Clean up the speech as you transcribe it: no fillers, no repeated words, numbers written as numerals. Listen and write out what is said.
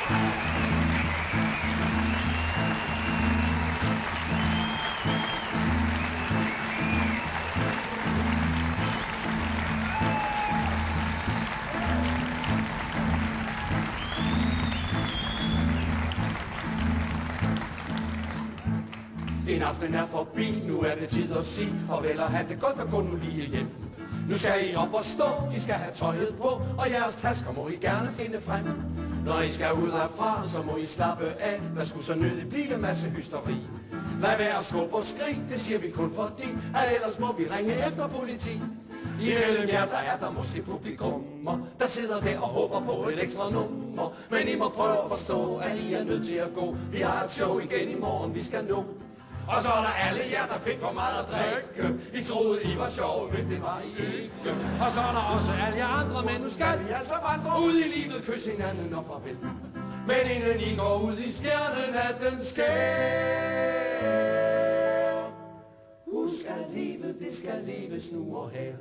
En aften er forbi, nu er det tid at sige farvel og have det godt og gå nu lige hjem. Nu skal I op og stå, I skal have tøjet på, og jeres tasker må I gerne finde frem. Når I skal ud herfra, så må I slappe af, der skulle så nødigt blive en masse hysteri. Lad være at skubbe og skrig, det siger vi kun fordi, at ellers må vi ringe efter politi. Imellem jer, der er der måske publikummer, der sidder der og håber på et ekstra nummer. Men I må prøve at forstå, at I er nødt til at gå. Vi har et show igen i morgen, vi skal nå. Og så er der alle jer, der fik for meget at drikke. I troede, I var sjove, men det var I ikke. Og så er der også alle jer andre, men nu skal I altså vandre ud i livet, kysse hinanden og farvel. Men inden I går ud i stjernenatten skær, husk at livet, det skal leves nu og her.